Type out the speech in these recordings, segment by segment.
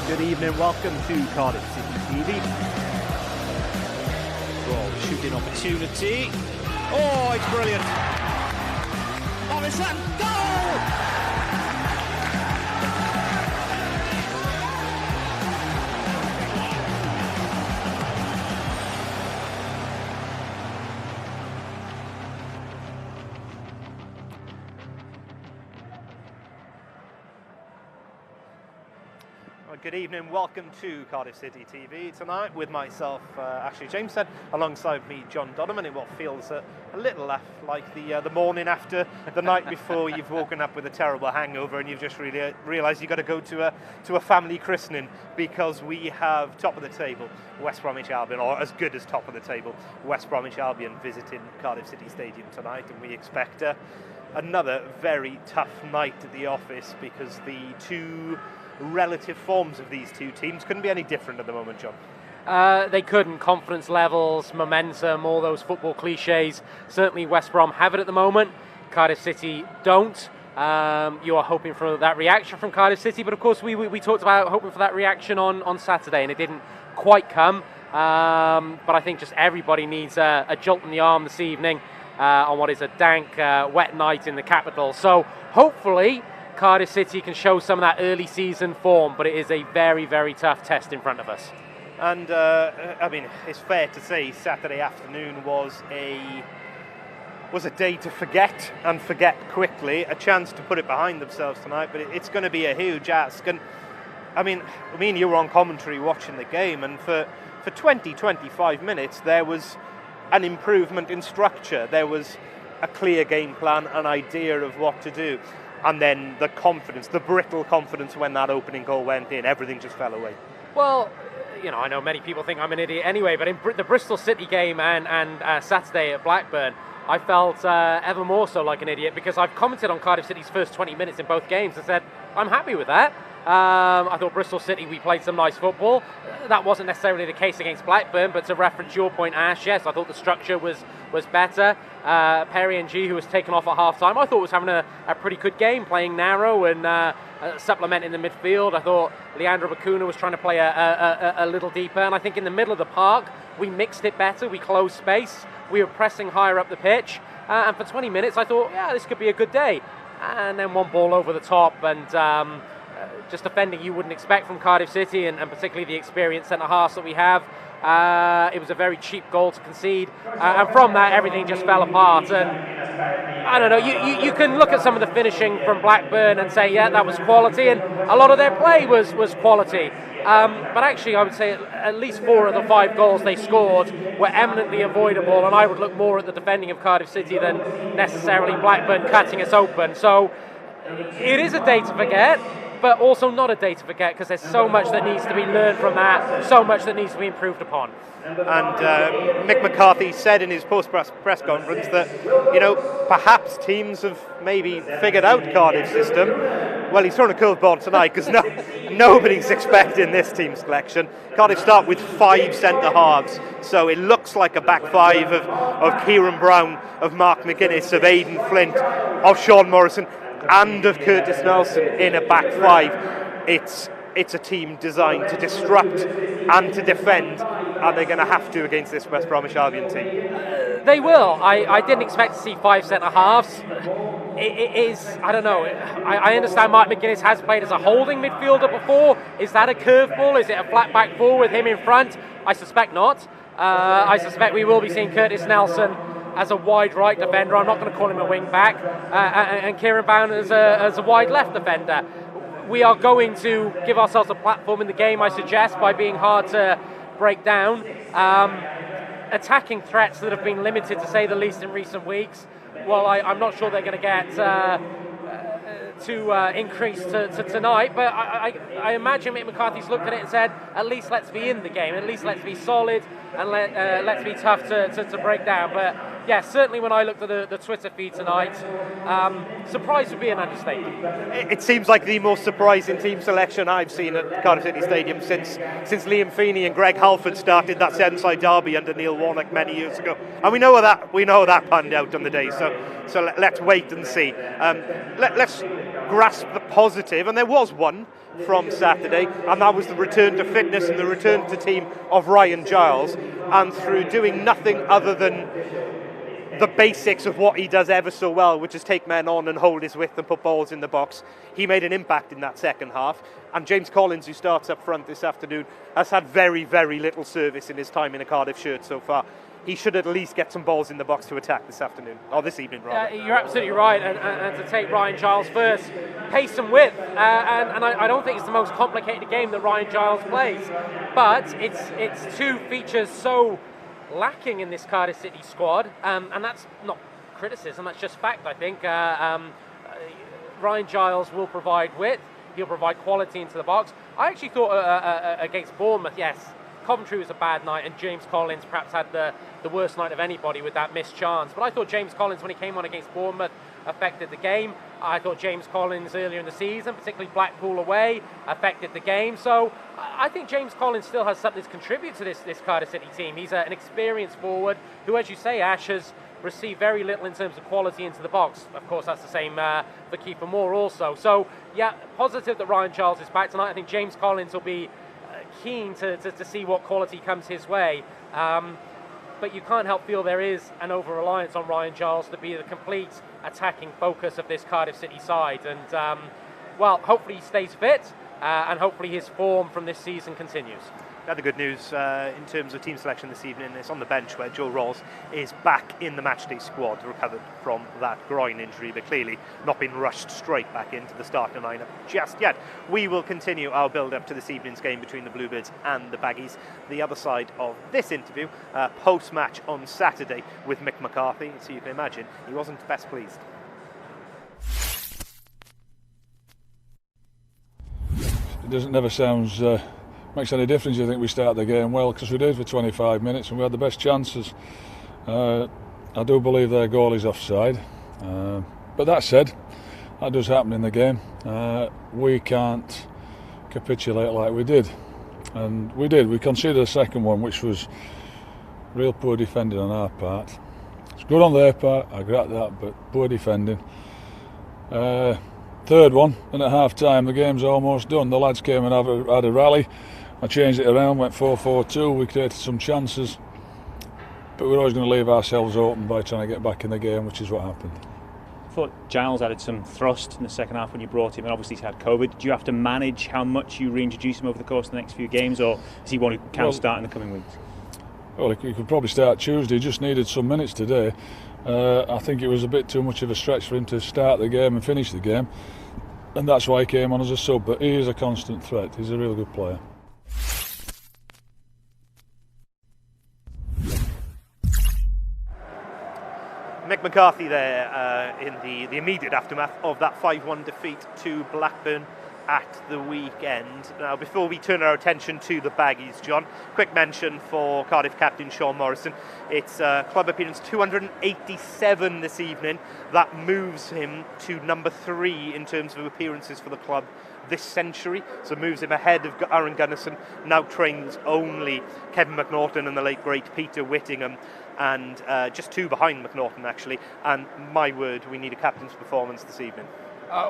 Good evening, welcome to Cardiff City TV. Well, shooting opportunity. Oh, it's brilliant. Oh, it's that goal! Good evening, welcome to Cardiff City TV tonight with myself, Ashley Jameson, alongside me, John Donovan, in what feels a little like the morning after the night before you've woken up with a terrible hangover and you've just really realised you've got to go to a family christening, because we have top of the table West Bromwich Albion, or as good as top of the table West Bromwich Albion, visiting Cardiff City Stadium tonight, and we expect another very tough night at the office, because the two relative forms of these two teams couldn't be any different at the moment, John. They couldn't. Confidence levels, momentum, all those football cliches. Certainly West Brom have it at the moment. Cardiff City don't. You are hoping for that reaction from Cardiff City, but of course we talked about hoping for that reaction on Saturday, and it didn't quite come. But I think just everybody needs a jolt in the arm this evening on what is a dank, wet night in the capital. So hopefully Cardiff City can show some of that early season form, but it is a very, very tough test in front of us. And I mean, it's fair to say Saturday afternoon was a day to forget, and forget quickly. A chance to put it behind themselves tonight, but it's going to be a huge ask. And I mean, you were on commentary watching the game, and for 20-25 minutes there was an improvement in structure. There was a clear game plan, an idea of what to do. And then the confidence, the brittle confidence when that opening goal went in, everything just fell away. Well, I know many people think I'm an idiot anyway, but in the Bristol City game and Saturday at Blackburn, I felt ever more so like an idiot, because I've commented on Cardiff City's first 20 minutes in both games and said, I'm happy with that. I thought Bristol City, we played some nice football. That wasn't necessarily the case against Blackburn, but to reference your point, Ash, yes, I thought the structure was better. Perry Ng, who was taken off at half-time, I thought was having a pretty good game, playing narrow and supplementing the midfield. I thought Leandro Bacuna was trying to play a little deeper, and I think in the middle of the park, we mixed it better, we closed space, we were pressing higher up the pitch, and for 20 minutes I thought, yeah, this could be a good day. And then one ball over the top, and just defending you wouldn't expect from Cardiff City, and particularly the experienced centre-halves that we have. It was a very cheap goal to concede, and from that everything just fell apart. And I don't know, you can look at some of the finishing from Blackburn and say, yeah, that was quality, and a lot of their play was quality. But actually I would say at least 4 of the 5 goals they scored were eminently avoidable, and I would look more at the defending of Cardiff City than necessarily Blackburn cutting us open. So it is a day to forget, but also not a day to forget, because there's so much that needs to be learned from that, so much that needs to be improved upon. And Mick McCarthy said in his post-press conference that, perhaps teams have maybe figured out Cardiff's system. Well, he's thrown a curveball tonight, because nobody's expecting this team's selection. Cardiff start with 5 centre-halves, so it looks like a back 5 of Kieran Brown, of Mark McGuinness, of Aidan Flint, of Sean Morrison, and of Curtis Nelson in a back 5. It's a team designed to disrupt and to defend, and they're going to have to against this West Bromwich Albion team. They will. I didn't expect to see 5 centre-halves. It is, I don't know, I understand Mark McGuinness has played as a holding midfielder before. Is that a curveball? Is it a flat back 4 with him in front? I suspect not. I suspect we will be seeing Curtis Nelson as a wide right defender. I'm not going to call him a wing back, and Kieran Brown as a wide left defender. We are going to give ourselves a platform in the game, I suggest, by being hard to break down. Attacking threats that have been limited, to say the least, in recent weeks. Well, I'm not sure they're going to get to increase to tonight, but I imagine Mick McCarthy's looked at it and said, at least let's be in the game, at least let's be solid, and let's be tough to break down. But yeah, certainly when I looked at the Twitter feed tonight, surprise would be an understatement. It seems like the most surprising team selection I've seen at Cardiff City Stadium since Liam Feeney and Greg Halford started that Seven-side derby under Neil Warnock many years ago. And we know that panned out on the day. So So let's wait and see. Let's grasp the positive, and there was one from Saturday, and that was the return to fitness and the return to team of Ryan Giles, and through doing nothing other than the basics of what he does ever so well, which is take men on and hold his width and put balls in the box. He made an impact in that second half, and James Collins, who starts up front this afternoon, has had very, very little service in his time in a Cardiff shirt so far. He should at least get some balls in the box to attack this afternoon, or this evening rather. You're absolutely right, and to take Ryan Giles first, pace and width, and I don't think it's the most complicated game that Ryan Giles plays, but it's two features so lacking in this Cardiff City squad, and that's not criticism, that's just fact, I think. Ryan Giles will provide width, he'll provide quality into the box. I actually thought against Bournemouth, yes, Coventry was a bad night, and James Collins perhaps had the worst night of anybody with that missed chance. But I thought James Collins, when he came on against Bournemouth, affected the game. I thought James Collins earlier in the season, particularly Blackpool away, affected the game. So I think James Collins still has something to contribute to this Cardiff City team. He's an experienced forward who, as you say, Ash, has received very little in terms of quality into the box. Of course, that's the same for Kiefer Moore also. So, yeah, positive that Ryan Giles is back tonight. I think James Collins will be keen to see what quality comes his way. But you can't help feel there is an over-reliance on Ryan Giles to be the complete attacking focus of this Cardiff City side. And, well, hopefully he stays fit and hopefully his form from this season continues. The other good news in terms of team selection this evening is on the bench, where Joe Rolls is back in the matchday squad, recovered from that groin injury, but clearly not been rushed straight back into the starting lineup just yet. We will continue our build-up to this evening's game between the Bluebirds and the Baggies. The other side of this interview, post-match on Saturday with Mick McCarthy, so you can imagine he wasn't best pleased. It never sounds makes any difference. You think we start the game well, because we did for 25 minutes and we had the best chances. I do believe their goal is offside, but that said, that does happen in the game. We can't capitulate like we did, and we did. We conceded a second one, which was real poor defending on our part. It's good on their part, I grant that, but poor defending. Third one, and at half time the game's almost done. The lads came and had a rally. I changed it around, went 4-4-2. We created some chances, but we're always going to leave ourselves open by trying to get back in the game, which is what happened. I thought Giles added some thrust in the second half when you brought him, and obviously he's had COVID. Do you have to manage how much you reintroduce him over the course of the next few games, or is he one who can start in the coming weeks? Well, he could probably start Tuesday. He just needed some minutes today. I think it was a bit too much of a stretch for him to start the game and finish the game, and that's why he came on as a sub. But he is a constant threat. He's a real good player. Mick McCarthy there in the immediate aftermath of that 5-1 defeat to Blackburn at the weekend. Now, before we turn our attention to the Baggies, John, quick mention for Cardiff captain Sean Morrison. It's club appearance 287 this evening. That moves him to number 3 in terms of appearances for the club this century, so moves him ahead of Aaron Gunnison. Now trains only Kevin McNaughton and the late great Peter Whittingham, and just 2 behind McNaughton actually. And my word, we need a captain's performance this evening.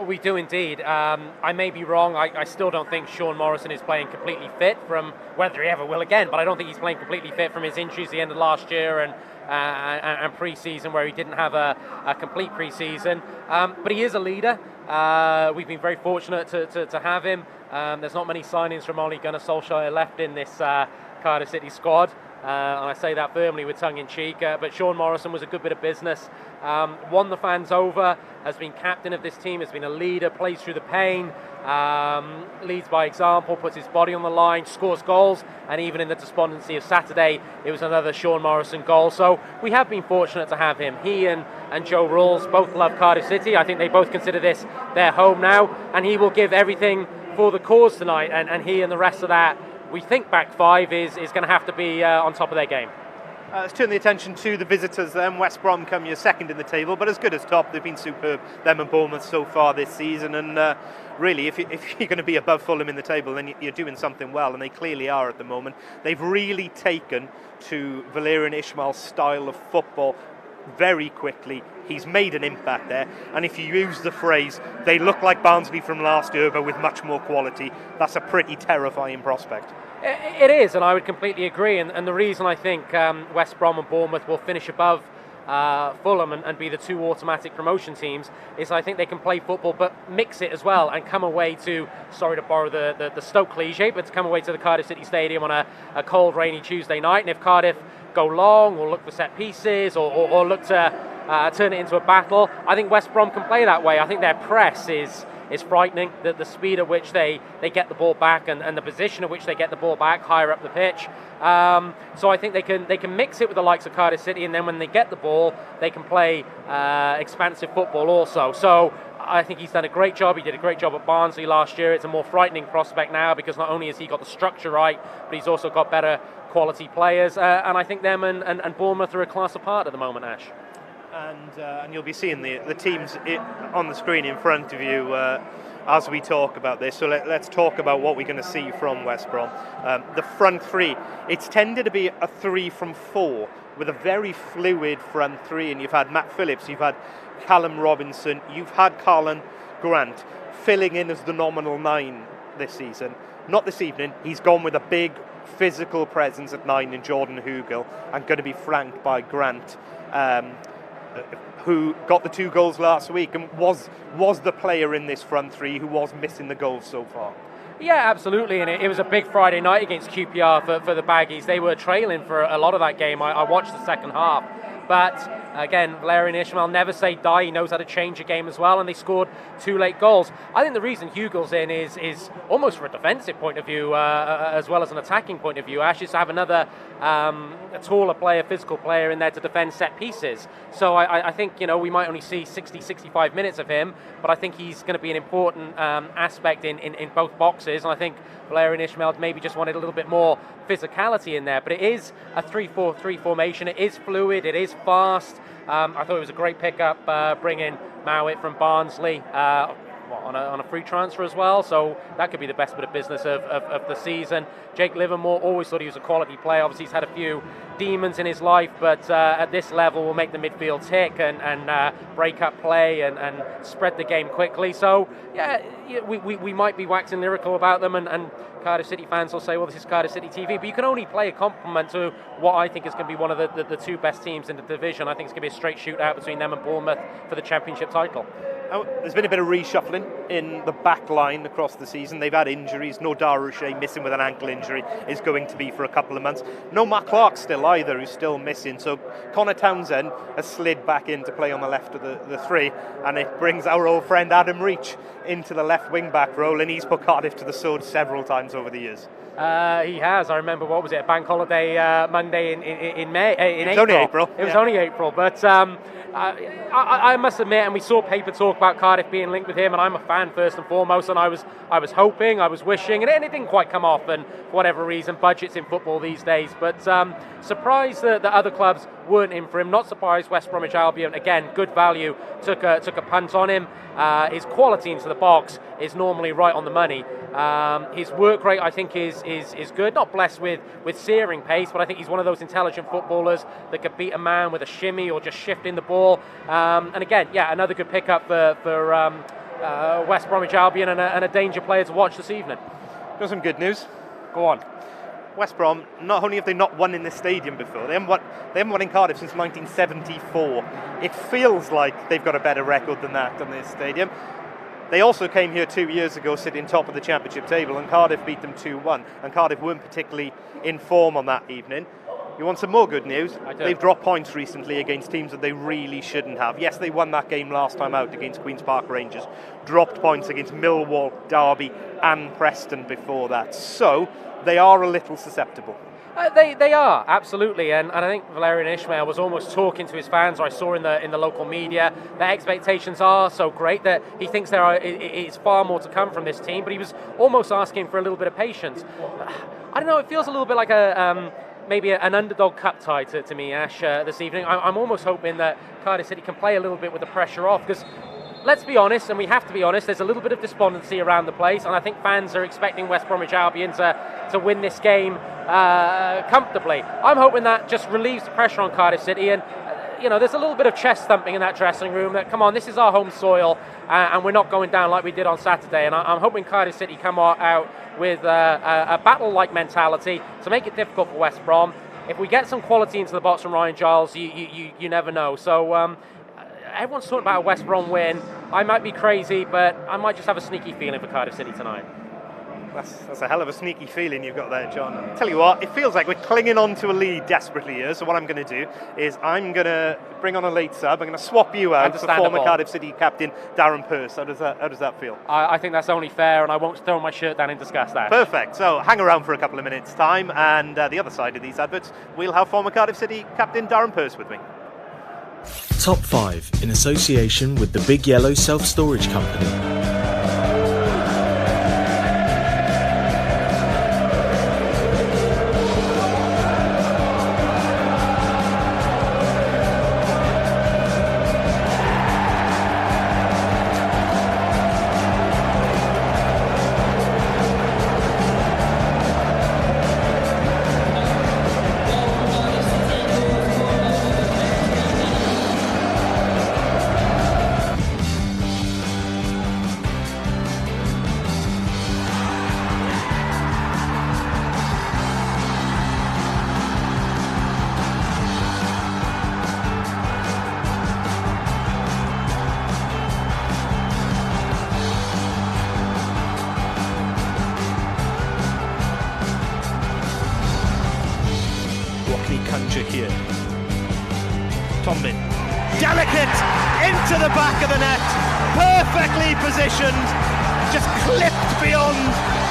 We do indeed. I may be wrong. I still don't think Sean Morrison is playing completely fit from whether he ever will again, but I don't think he's playing completely fit from his injuries at the end of last year and pre-season, where he didn't have a complete pre-season. But he is a leader. We've been very fortunate to have him. There's not many signings from Ole Gunnar Solskjaer left in this Cardiff City squad. And I say that firmly with tongue in cheek, but Sean Morrison was a good bit of business, won the fans over, has been captain of this team, has been a leader, plays through the pain, leads by example, puts his body on the line, scores goals, and even in the despondency of Saturday, it was another Sean Morrison goal. So we have been fortunate to have him. He and Joe Rawls both love Cardiff City. I think they both consider this their home now, and he will give everything for the cause tonight, and he and the rest of that, we think back 5 is going to have to be on top of their game. Let's turn the attention to the visitors then. West Brom come here second in the table, but as good as top. They've been superb, them and Bournemouth, so far this season. And really, if you're going to be above Fulham in the table, then you're doing something well, and they clearly are at the moment. They've really taken to Valérien Ismaël's style of football very quickly. He's made an impact there, and if you use the phrase, they look like Barnsley from last year, but with much more quality, that's a pretty terrifying prospect. It is, and I would completely agree. And the reason I think West Brom and Bournemouth will finish above Fulham and be the two automatic promotion teams is I think they can play football but mix it as well and come away to, sorry to borrow the Stoke cliche, but to come away to the Cardiff City Stadium on a cold, rainy Tuesday night. And if Cardiff go long or look for set pieces or look to turn it into a battle, I think West Brom can play that way. I think their press is frightening, the speed at which they get the ball back and the position at which they get the ball back higher up the pitch. So I think they can mix it with the likes of Cardiff City, and then when they get the ball, they can play expansive football also. So I think he's done a great job. He did a great job at Barnsley last year. It's a more frightening prospect now because not only has he got the structure right, but he's also got better quality players. And I think them and Bournemouth are a class apart at the moment, Ash. And you'll be seeing the teams on the screen in front of you as we talk about this. So let's talk about what we're going to see from West Brom. The front three, it's tended to be a 3 from 4 with a very fluid front three, and you've had Matt Phillips, you've had Callum Robinson, you've had Colin Grant filling in as the nominal 9 this season. Not this evening, he's gone with a big physical presence at 9 in Jordan Hugill and going to be flanked by Grant, who got the 2 goals last week and was the player in this front three who was missing the goals so far. Yeah, absolutely, and it was a big Friday night against QPR for the Baggies. They were trailing for a lot of that game. I watched the second half. But again, Valérien Ismaël never say die. He knows how to change a game as well, and they scored 2 late goals. I think the reason Hugill's in is almost from a defensive point of view as well as an attacking point of view. Ash is to have another a taller player, physical player in there to defend set pieces. So I think we might only see 60, 65 minutes of him, but I think he's going to be an important aspect in both boxes. And I think Valérien Ismaël maybe just wanted a little bit more physicality in there, but it is a 3-4-3 formation. It is fluid, it is fast. I thought it was a great pickup bringing Mowat from Barnsley on a free transfer as well, so that could be the best bit of business of the season. Jake Livermore, always thought he was a quality player. Obviously he's had a few demons in his life, but at this level will make the midfield tick and break up play and spread the game quickly. So yeah, we might be waxing lyrical about them, and Cardiff City fans will say, well, this is Cardiff City TV, but you can only play a compliment to what I think is going to be one of the 2 best teams in the division. I think it's going to be a straight shootout between them and Bournemouth for the championship title. There's been a bit of reshuffling in the back line across the season. They've had injuries. No Darushay, missing with an ankle injury, is going to be for a couple of months. No Matt Clark still either, who's still missing. So Connor Townsend has slid back in to play on the left of the 3, and it brings our old friend Adam Reach into the left wing back role, and he's put Cardiff to the sword several times over the years. He has. I remember, what was it, a bank holiday Monday in May? It was only April. It was only April, but I must admit, and we saw paper talk about Cardiff being linked with him, and I'm a fan first and foremost, and I was hoping, I was wishing, and it didn't quite come off, and for whatever reason, budgets in football these days, but surprised that the other clubs weren't in for him. Not surprised West Bromwich Albion, again, good value, took a punt on him. His quality into the box is normally right on the money. His work rate, I think, is good. Not blessed with searing pace, but I think he's one of those intelligent footballers that could beat a man with a shimmy or just shifting the ball. And again, yeah, another good pickup for West Bromwich Albion and a danger player to watch this evening. Got some good news. Go on. West Brom, not only have they not won in this stadium before, they haven't won in Cardiff since 1974. It feels like they've got a better record than that on this stadium. They also came here 2 years ago sitting top of the championship table, and Cardiff beat them 2-1, and Cardiff weren't particularly in form on that evening. You want some more good news? I do. They've dropped points recently against teams that they really shouldn't have. Yes, they won that game last time out against Queen's Park Rangers. Dropped points against Millwall, Derby and Preston before that. So they are a little susceptible. They are, absolutely, and I think Valérien Ismaël was almost talking to his fans, or I saw in the local media, their expectations are so great that he thinks there is far more to come from this team, but he was almost asking for a little bit of patience. I don't know, it feels a little bit like maybe an underdog cup tie to me, Ash, this evening. I'm almost hoping that Cardiff City can play a little bit with the pressure off, because let's be honest, and we have to be honest, there's a little bit of despondency around the place, and I think fans are expecting West Bromwich Albion to win this game comfortably. I'm hoping that just relieves the pressure on Cardiff City, and there's a little bit of chest thumping in that dressing room that, come on, this is our home soil, and we're not going down like we did on Saturday. And I'm hoping Cardiff City come out with a battle-like mentality to make it difficult for West Brom. If we get some quality into the box from Ryan Giles, you never know. So everyone's talking about a West Brom win. I might be crazy, but I might just have a sneaky feeling for Cardiff City tonight. That's a hell of a sneaky feeling you've got there, John. Tell you what, it feels like we're clinging on to a lead desperately here. So what I'm going to do is I'm going to bring on a late sub. I'm going to swap you out for former Cardiff City captain Darren Purse. How does that feel? I think that's only fair, and I won't throw my shirt down in disgust. Perfect. So hang around for a couple of minutes' time, and the other side of these adverts, we'll have former Cardiff City captain Darren Purse with me. Top 5 in association with the Big Yellow Self-Storage Company. Here. Tomlin, delicate, into the back of the net, perfectly positioned, just clipped beyond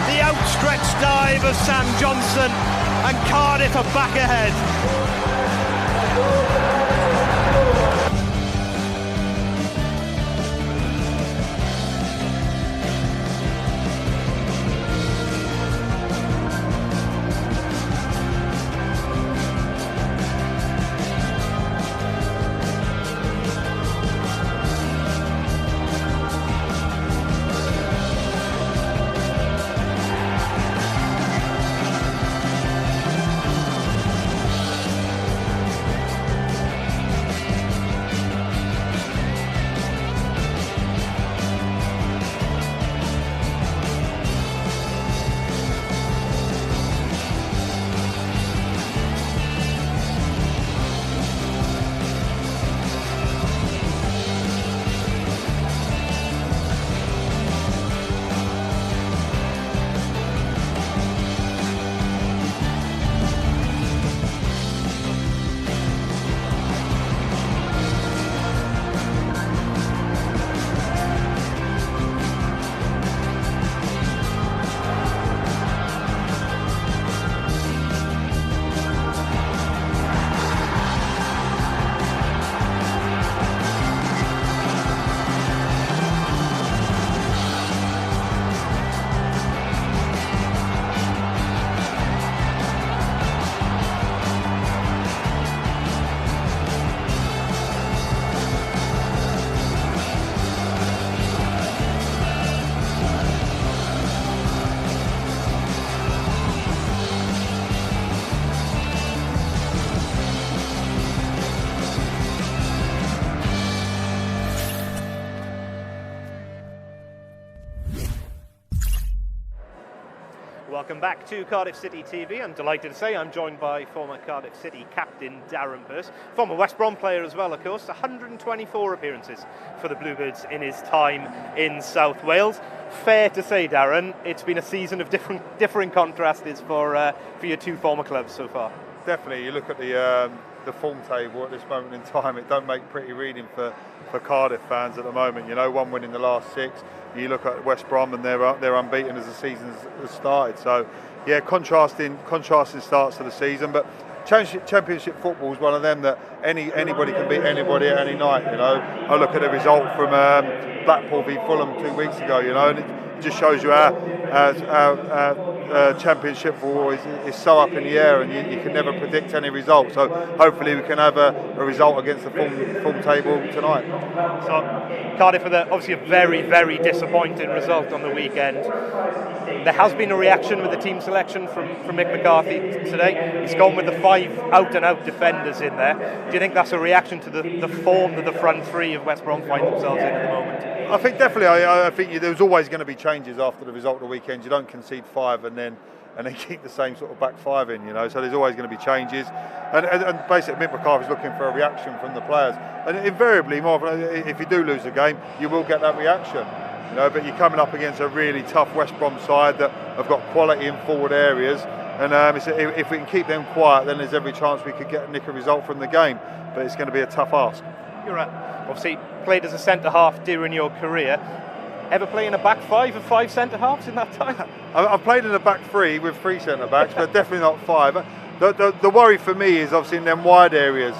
the outstretched dive of Sam Johnson, and Cardiff are back ahead. Welcome back to Cardiff City TV. I'm delighted to say I'm joined by former Cardiff City captain Darren Purse, former West Brom player as well, of course. 124 appearances for the Bluebirds in his time in South Wales. Fair to say, Darren, it's been a season of differing contrasts for your two former clubs so far. Definitely. You look at the form table at this moment in time, it don't make pretty reading for Cardiff fans at the moment. You know, one win in the last 6. You look at West Brom and they're unbeaten as the season has started. So, yeah, contrasting starts to the season. But Championship football is one of them that anybody can beat anybody at any night. You know, I look at the result from Blackpool v Fulham 2 weeks ago. You know, and it just shows you how Championship football is so up in the air, and you can never predict any result. So hopefully we can have a result against the full table tonight. So Cardiff with obviously a very, very disappointing result on the weekend. There has been a reaction with the team selection from Mick McCarthy today. He's gone with the 5 out-and-out defenders in there. Do you think that's a reaction to the form that the front three of West Brom find themselves in at the moment? I think definitely. I think there's always going to be changes after the result of the weekend. You don't concede 5 and then keep the same sort of back 5 in, so there's always going to be changes. And basically Mick McCarthy's looking for a reaction from the players. And invariably, more often, if you do lose a game, you will get that reaction. But you're coming up against a really tough West Brom side that have got quality in forward areas. And if we can keep them quiet, then there's every chance we could nick a result from the game. But it's going to be a tough ask. You're obviously played as a centre-half during your career. Ever play in a back 5 of 5 centre-halves in that time? I've played in a back 3 with 3 centre-backs, but definitely not 5. The worry for me is obviously in them wide areas.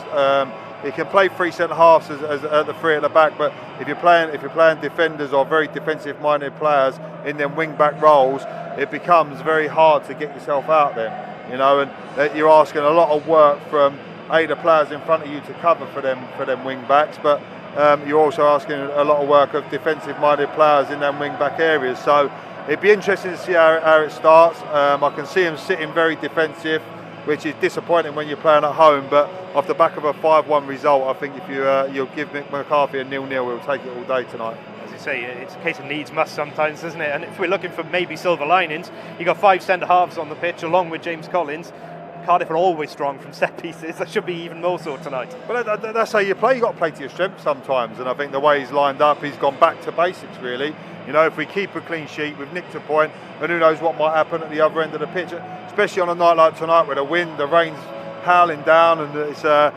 You can play 3 centre-halves as the 3 at the back, but if you're playing defenders or very defensive-minded players in them wing-back roles, it becomes very hard to get yourself out there. And you're asking a lot of work from the players in front of you to cover for them wing-backs, but you're also asking a lot of work of defensive-minded players in them wing-back areas. So it'd be interesting to see how it starts. I can see them sitting very defensive, which is disappointing when you're playing at home, but off the back of a 5-1 result, I think if you'll give Mick McCarthy a 0-0, we'll take it all day tonight. As you say, it's a case of needs must sometimes, isn't it? And if we're looking for maybe silver linings, you've got 5 centre-halves on the pitch along with James Collins. Cardiff are always strong from set pieces. That should be even more so tonight. Well, that's how you play. You've got to play to your strengths sometimes, and I think the way he's lined up, he's gone back to basics really. If we keep a clean sheet, we've nicked a point, and who knows what might happen at the other end of the pitch, especially on a night like tonight where the wind, the rain's howling down, and it's a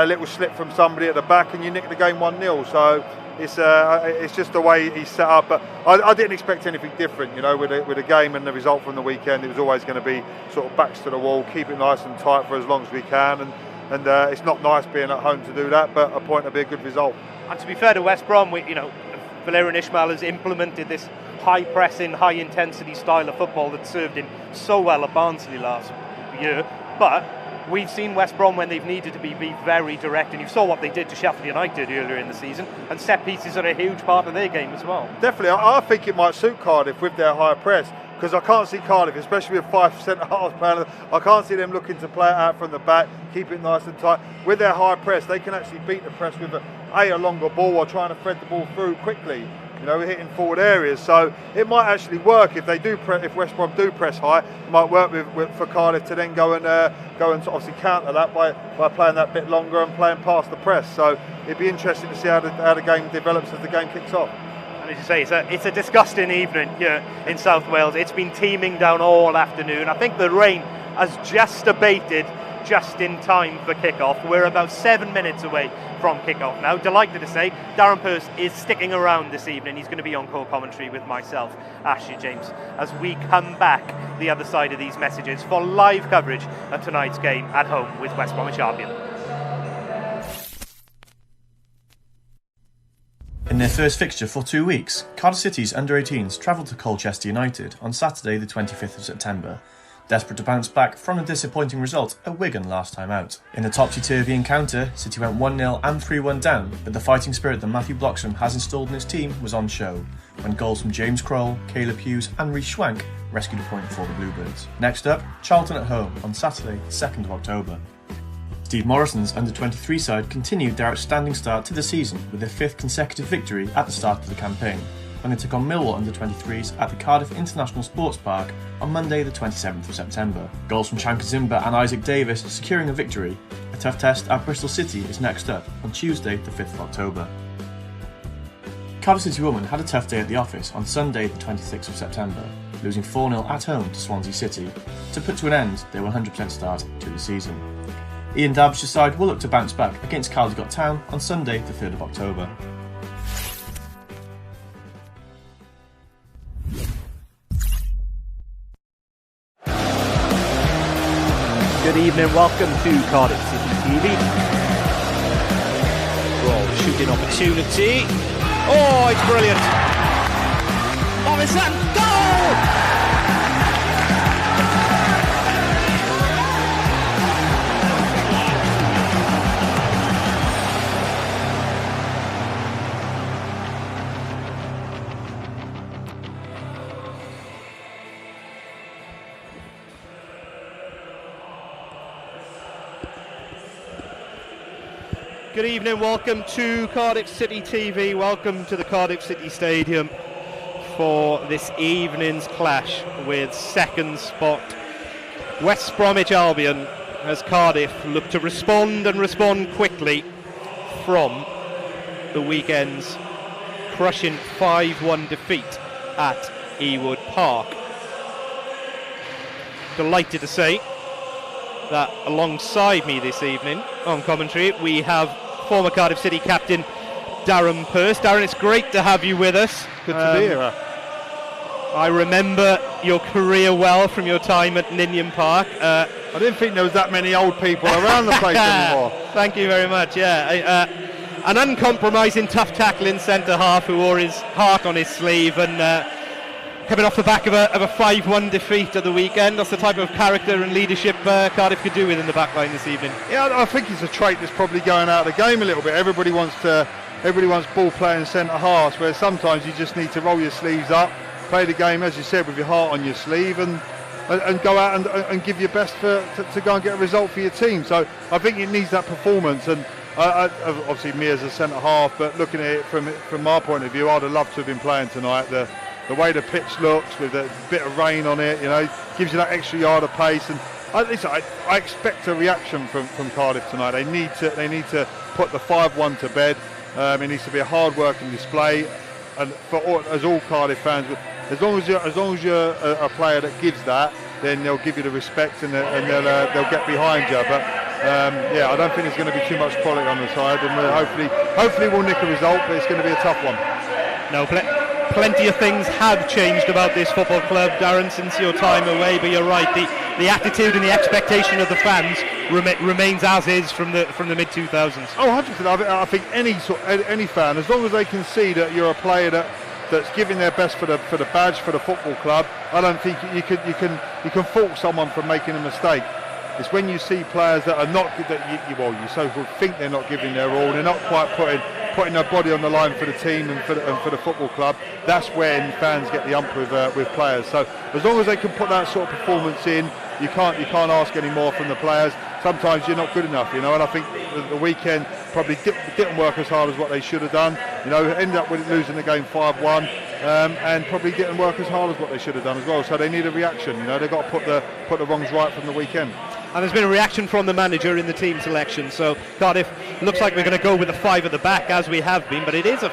little slip from somebody at the back, and you nick the game 1-0. So it's just the way he's set up. But I didn't expect anything different. With the game and the result from the weekend, it was always going to be sort of backs to the wall, keep it nice and tight for as long as we can, and it's not nice being at home to do that, but a point would be a good result. And to be fair to West Brom, Valerian Ismail has implemented this high pressing, high intensity style of football that served him so well at Barnsley last year. But we've seen West Brom when they've needed to be very direct, and you saw what they did to Sheffield United earlier in the season, and set pieces are a huge part of their game as well. Definitely, I think it might suit Cardiff with their high press, because I can't see Cardiff, especially with 5 centre-halves playing, I can't see them looking to play it out from the back, keep it nice and tight. With their high press, they can actually beat the press with a longer ball or trying to thread the ball through quickly. Hitting forward areas, so it might actually work if they do. If West Brom do press high, it might work for Cardiff to then go and obviously counter that by playing that bit longer and playing past the press. So it'd be interesting to see how the game develops as the game kicks off. And as you say, it's a disgusting evening here in South Wales. It's been teeming down all afternoon. I think the rain has just abated just in time for kick-off. We're about 7 minutes away from kick-off now. Delighted to say Darren Purse is sticking around this evening. He's going to be on call commentary with myself, Ashley James, as we come back the other side of these messages for live coverage of tonight's game at home with West Bromwich Albion. In their first fixture for 2 weeks, Cardiff City's under-18s travelled to Colchester United on Saturday the 25th of September. Desperate to bounce back from a disappointing result at Wigan last time out. In the topsy-turvy encounter, City went 1-0 and 3-1 down, but the fighting spirit that Matthew Bloxham has installed in his team was on show, when goals from James Kroll, Caleb Hughes and Rhys Schwank rescued a point for the Bluebirds. Next up, Charlton at home on Saturday, 2nd of October. Steve Morrison's under-23 side continued their outstanding start to the season with their 5th consecutive victory at the start of the campaign, when they took on Millwall under-23s at the Cardiff International Sports Park on Monday the 27th of September. Goals from Chan Kazimba and Isaac Davis securing a victory. A tough test at Bristol City is next up on Tuesday the 5th of October. Cardiff City women had a tough day at the office on Sunday the 26th of September, losing 4-0 at home to Swansea City to put to an end their 100% start to the season. Ian Derbyshire's side will look to bounce back against Caldicott Town on Sunday the 3rd of October. Good evening, welcome to Cardiff City TV. Roll, shooting opportunity. Oh, it's brilliant. Oh, it's that goal! Good evening, welcome to Cardiff City TV, welcome to the Cardiff City Stadium for this evening's clash with second spot West Bromwich Albion, as Cardiff look to respond and respond quickly from the weekend's crushing 5-1 defeat at Ewood Park. Delighted to say that alongside me this evening on commentary we have former Cardiff City captain Darren Purse. Darren, it's great to have you with us. Good to be here. I remember your career well from your time at Ninian Park. I didn't think there was that many old people around the place anymore. Thank you very much. Yeah, an uncompromising, tough tackling centre half who wore his heart on his sleeve, and coming off the back of a 5-1 defeat at the weekend. That's the type of character and leadership Cardiff could do with in the back line this evening. Yeah, I think it's a trait that's probably going out of the game a little bit. Everybody wants ball playing centre halves, where sometimes you just need to roll your sleeves up, play the game, as you said, with your heart on your sleeve, and go out and give your best to go and get a result for your team. So I think it needs that performance, and obviously me as a centre half, but looking at it from my point of view, I'd have loved to have been playing tonight. The way the pitch looks, with a bit of rain on it, gives you that extra yard of pace. And I expect a reaction from Cardiff tonight. They need to put the 5-1 to bed. It needs to be a hard-working display, and as all Cardiff fans, as long as you're a player that gives that, then they'll give you the respect, and they'll get behind you. But I don't think there's going to be too much quality on the side, and hopefully we'll nick a result, but it's going to be a tough one. No, plenty of things have changed about this football club, Darren, since your time away. But you're right, the attitude and the expectation of the fans remains as is from the mid 2000s. Oh, 100%. I think any fan, as long as they can see that you're a player that's giving their best for the badge, for the football club, I don't think you can fault someone for making a mistake. It's when you see players that are not, you so-called think they're not giving their all, they're not quite putting their body on the line for the team and for the football club. That's when fans get the ump with players. So as long as they can put that sort of performance in, you can't ask any more from the players. Sometimes you're not good enough, and I think the weekend probably didn't work as hard as what they should have done. Ended up with losing the game 5-1, and probably didn't work as hard as what they should have done as well. So they need a reaction. They've got to put the wrongs right from the weekend. And there's been a reaction from the manager in the team selection. So Cardiff looks like we're going to go with a 5 at the back, as we have been, but it is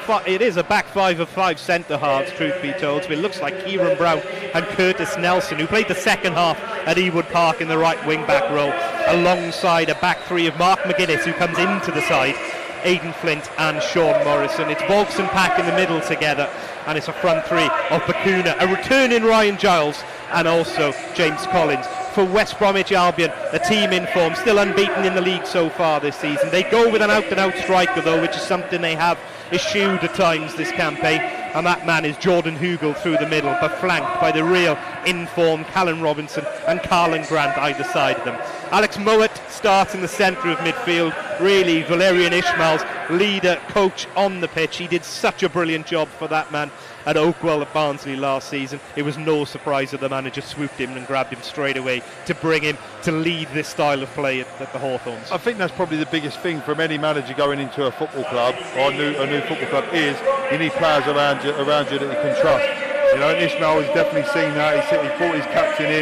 a back 5 of 5 centre halves, truth be told. So it looks like Kieran Brown and Curtis Nelson, who played the second half at Ewood Park in the right wing back role, alongside a back 3 of Mark McGuinness, who comes into the side, Aidan Flint and Sean Morrison. It's Boggs and Pack in the middle together, and it's a front 3 of Bakuna, a returning Ryan Giles, and also James Collins. For West Bromwich Albion, a team in form, still unbeaten in the league so far this season. They go with an out-and-out striker, though, which is something they have eschewed at times this campaign, and that man is Jordan Hugel through the middle, but flanked by the real in-form Callum Robinson and Carlin Grant either side of them. Alex Mowat starts in the centre of midfield, really Valerian Ishmael's leader, coach on the pitch. He did such a brilliant job for that man at Oakwell at Barnsley last season. It was no surprise that the manager swooped him and grabbed him straight away to bring him to lead this style of play at the Hawthorns. I think that's probably the biggest thing from any manager going into a football club or a new football club, is you need players around you that you can trust. And Ishmael has definitely seen that. He brought his captain in.